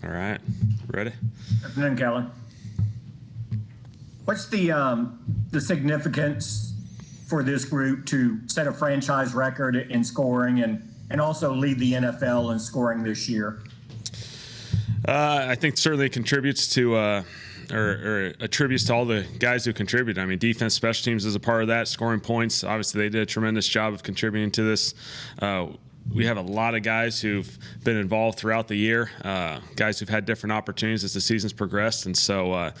All right. Ready? Afternoon, Kellen. What's the significance for this group to set a franchise record in scoring and also lead the NFL in scoring this year? I think certainly contributes to or attributes to all the guys who contribute. I mean, defense, special teams is a part of that. Scoring points, obviously, they did a tremendous job of contributing to this. We have a lot of guys who've been involved throughout the year, guys who've had different opportunities as the season's progressed, and so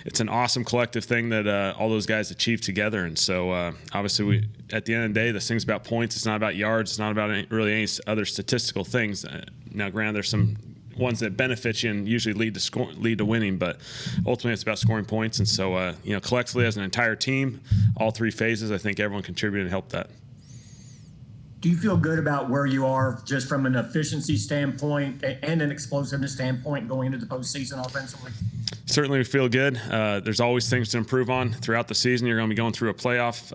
it's an awesome collective thing that all those guys achieved together. And so obviously, at the end of the day, this thing's about points. It's not about yards. It's not about really any other statistical things. Now, granted, there's some ones that benefit you and usually lead to winning, but ultimately it's about scoring points. And so collectively as an entire team, all three phases, I think everyone contributed and helped that. Do you feel good about where you are just from an efficiency standpoint and an explosiveness standpoint going into the postseason offensively? Certainly we feel good. There's always things to improve on throughout the season. You're going to be going through a playoff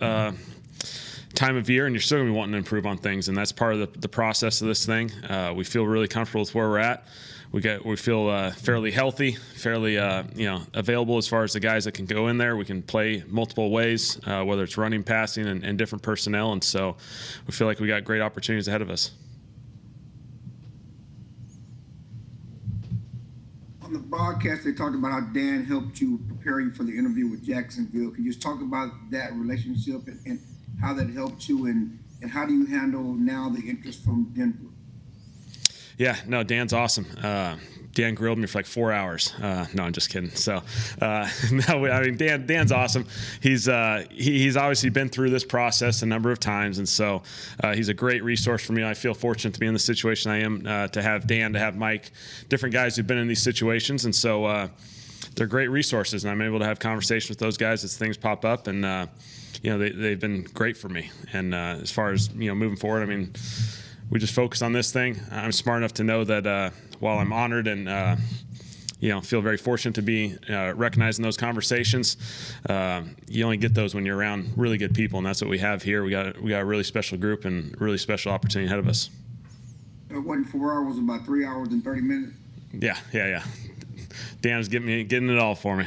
time of year, and you're still going to be wanting to improve on things, and that's part of the process of this thing. We feel really comfortable with where we're at. We feel fairly healthy, fairly available as far as the guys that can go in there. We can play multiple ways, whether it's running, passing, and different personnel, and so we feel like we got great opportunities ahead of us. On the broadcast, they talked about how Dan helped you prepare you for the interview with Jacksonville. Can you just talk about that relationship and how that helped you, and how do you handle now the interest from Denver? Yeah, no, Dan's awesome. Dan grilled me for like 4 hours. No, I'm just kidding. So, no, I mean, Dan's awesome. He's obviously been through this process a number of times, and so he's a great resource for me. I feel fortunate to be in the situation I am, to have Dan, to have Mike, different guys who've been in these situations, and so they're great resources, and I'm able to have conversations with those guys as things pop up, and they've been great for me. And as far as moving forward, I mean, we just focus on this thing. I'm smart enough to know that while I'm honored and feel very fortunate to be recognized in those conversations, you only get those when you're around really good people, and that's what we have here. We got a really special group and really special opportunity ahead of us. It wasn't 4 hours, about 3 hours and 30 minutes. Yeah. Dan's getting it all for me.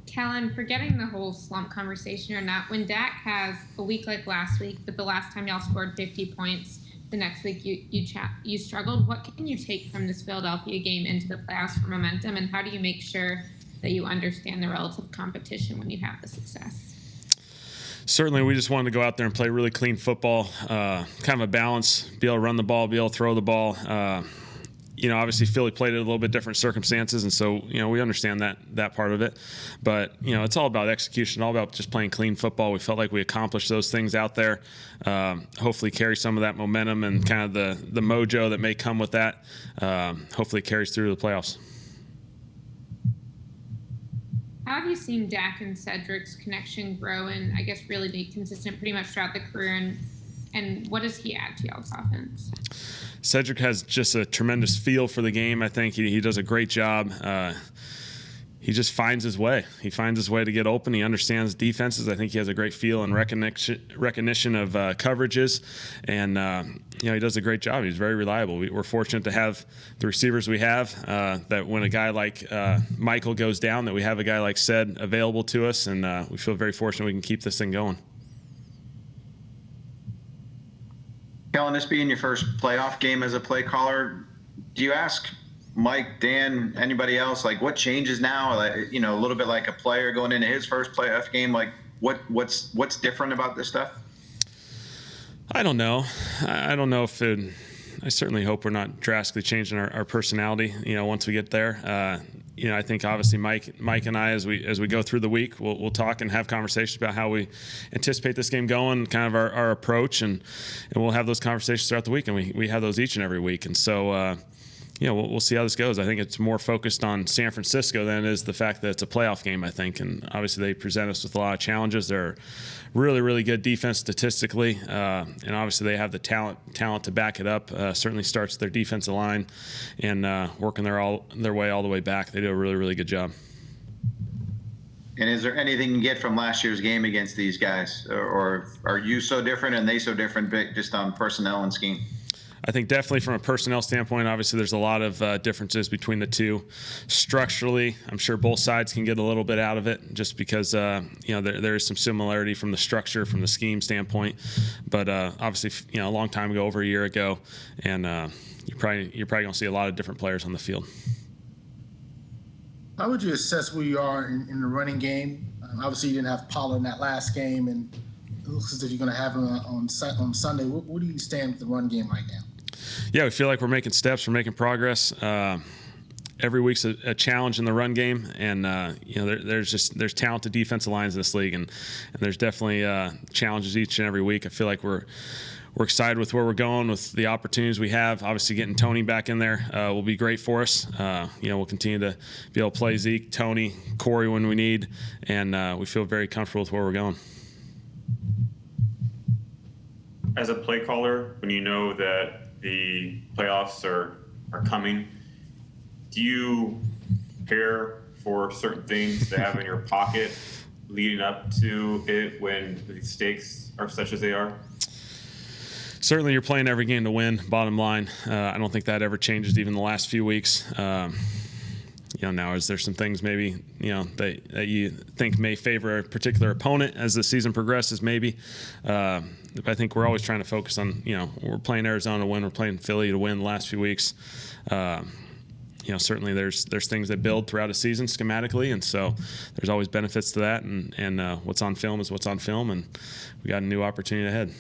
Kellen, forgetting the whole slump conversation or not, when Dak has a week like last week, but the last time y'all scored 50 points, the next week you struggled, what can you take from this Philadelphia game into the playoffs for momentum, and how do you make sure that you understand the relative competition when you have the success? Certainly, we just wanted to go out there and play really clean football, kind of a balance, be able to run the ball, be able to throw the ball. Obviously Philly played it a little bit different circumstances, and so we understand that part of it. But it's all about execution, all about just playing clean football. We felt like we accomplished those things out there. Hopefully, carry some of that momentum and kind of the mojo that may come with that. Hopefully, carries through the playoffs. How have you seen Dak and Cedric's connection grow and I guess really be consistent pretty much throughout the career, and what does he add to y'all's offense? Cedric has just a tremendous feel for the game. I think he does a great job. He just finds his way. He finds his way to get open. He understands defenses. I think he has a great feel and recognition of coverages, and he does a great job. He's very reliable. We're fortunate to have the receivers we have. That when a guy like Michael goes down, that we have a guy like Ced available to us, and we feel very fortunate we can keep this thing going. Kellen, this being your first playoff game as a play caller, do you ask Mike, Dan, anybody else, like what changes now? Like, a little bit like a player going into his first playoff game, like what's different about this stuff? I don't know. I don't know if I certainly hope we're not drastically changing our personality, once we get there. I think obviously Mike and I, as we go through the week, we'll talk and have conversations about how we anticipate this game going, kind of our approach, and we'll have those conversations throughout the week, and we have those each and every week. And so, we'll see how this goes. I think it's more focused on San Francisco than it is the fact that it's a playoff game, I think. And obviously they present us with a lot of challenges. They're really, really good defense statistically. And obviously they have the talent to back it up. Certainly starts their defensive line and working their way all the way back. They do a really, really good job. And is there anything you get from last year's game against these guys? Or are you so different and they so different just on personnel and scheme? I think definitely from a personnel standpoint, obviously there's a lot of differences between the two. Structurally, I'm sure both sides can get a little bit out of it just because there is some similarity from the structure, from the scheme standpoint. But obviously, a long time ago, over a year ago, and you're probably going to see a lot of different players on the field. How would you assess where you are in the running game? Obviously, you didn't have Pollard in that last game, and it looks as if you're going to have him on Sunday. Where do you stand with the run game right now? Yeah, we feel like we're making steps, we're making progress. Every week's a challenge in the run game, and there's talented defensive lines in this league, and there's definitely challenges each and every week. I feel like we're excited with where we're going, with the opportunities we have. Obviously, getting Tony back in there will be great for us. We'll continue to be able to play Zeke, Tony, Corey when we need, and we feel very comfortable with where we're going. As a play caller, when you know that the playoffs are coming, do you prepare for certain things to have in your pocket leading up to it when the stakes are such as they are? Certainly, you're playing every game to win, bottom line. I don't think that ever changes even the last few weeks. Now is there some things maybe, that you think may favor a particular opponent as the season progresses, maybe. I think we're always trying to focus on, we're playing Arizona to win, we're playing Philly to win the last few weeks. Certainly there's things that build throughout a season schematically, and so there's always benefits to that, and what's on film is what's on film, and we got a new opportunity ahead.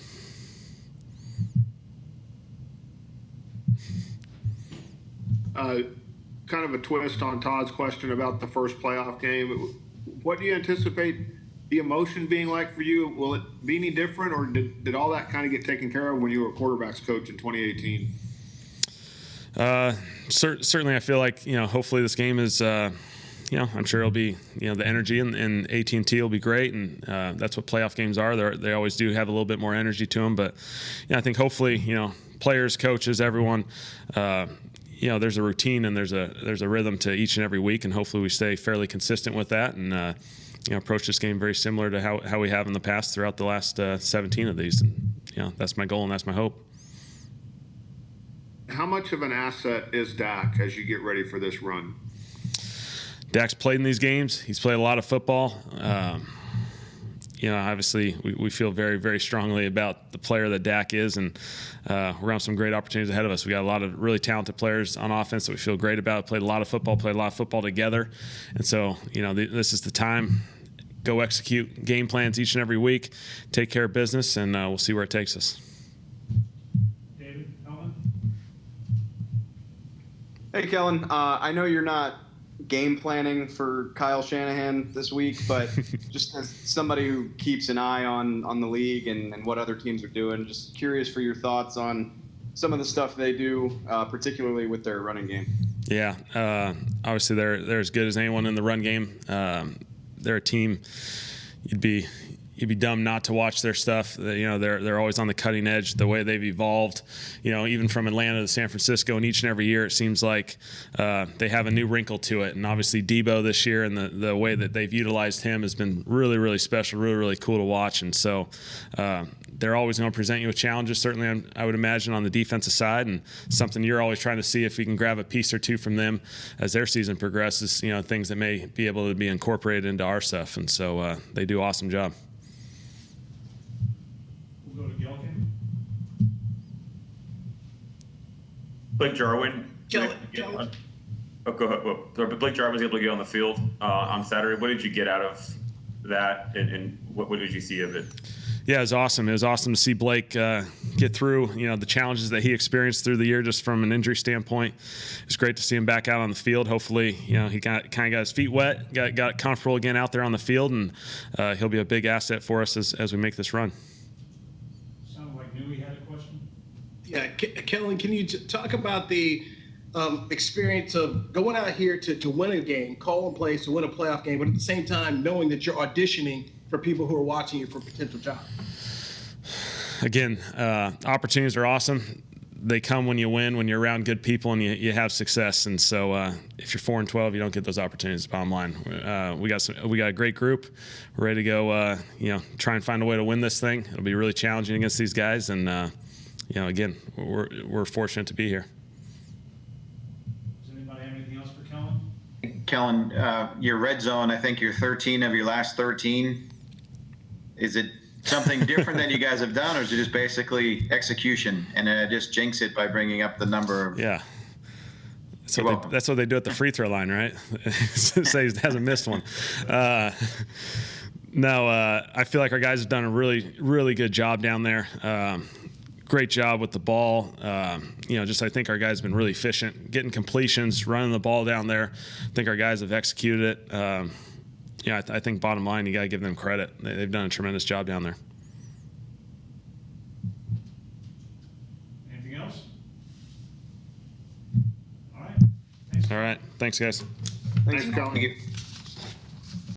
Kind of a twist on Todd's question about the first playoff game. What do you anticipate the emotion being like for you? Will it be any different, or did all that kind of get taken care of when you were a quarterbacks coach in 2018? Certainly, I feel like, hopefully this game is, I'm sure it'll be, the energy in AT&T will be great, and that's what playoff games are. They always do have a little bit more energy to them, but I think hopefully, players, coaches, everyone, there's a routine and there's a rhythm to each and every week, and hopefully we stay fairly consistent with that and approach this game very similar to how we have in the past throughout the last 17 of these. And that's my goal and that's my hope. How much of an asset is Dak as you get ready for this run? Dak's played in these games. He's played a lot of football. Obviously we feel very, very strongly about the player that Dak is, and we're going to have some great opportunities ahead of us. We got a lot of really talented players on offense that we feel great about. Played a lot of football together. And so, this is the time. Go execute game plans each and every week, take care of business, and we'll see where it takes us. David, Kellen? Hey, Kellen. I know you're not game planning for Kyle Shanahan this week, but just as somebody who keeps an eye on the league and what other teams are doing, just curious for your thoughts on some of the stuff they do, particularly with their running game. Yeah, obviously they're as good as anyone in the run game. They're a team you'd be dumb not to watch their stuff. They're always on the cutting edge. The way they've evolved, even from Atlanta to San Francisco, and each and every year it seems like they have a new wrinkle to it. And obviously Debo this year and the way that they've utilized him has been really, really special, really, really cool to watch. And so they're always going to present you with challenges, certainly I would imagine on the defensive side, and something you're always trying to see if we can grab a piece or two from them as their season progresses, things that may be able to be incorporated into our stuff. And so they do an awesome job. We'll go to Gilkin. Blake Jarwin. Kellen. Oh, go ahead. Well, Blake Jarwin was able to get on the field on Saturday. What did you get out of that, and what did you see of it? Yeah, it was awesome. It was awesome to see Blake get through, the challenges that he experienced through the year just from an injury standpoint. It's great to see him back out on the field. Hopefully, he kind of got his feet wet, got comfortable again out there on the field, and he'll be a big asset for us as we make this run. Sounded like Newey had a question. Yeah, Kellen, can you talk about the experience of going out here to win a game, calling plays to win a playoff game, but at the same time knowing that you're auditioning for people who are watching you for potential jobs? Again, opportunities are awesome. They come when you win, when you're around good people and you have success. And so if you're 4-12, you don't get those opportunities, bottom line. We got a great group. We're ready to go, try and find a way to win this thing. It'll be really challenging against these guys. And, again, we're fortunate to be here. Does anybody have anything else for Kellen? Kellen, your red zone, I think you're 13 of your last 13. Is it something different than you guys have done, or is it just basically execution and just jinx it by bringing up the number of? Yeah. That's what they do at the free throw line, right? Say he hasn't missed one. No, I feel like our guys have done a really, really good job down there. Great job with the ball. I think our guys have been really efficient, getting completions, running the ball down there. I think our guys have executed it. I think bottom line, you got to give them credit. They've done a tremendous job down there. Anything else? All right. Thanks. All right. Thanks, guys. Thanks, Kellen. Thank you.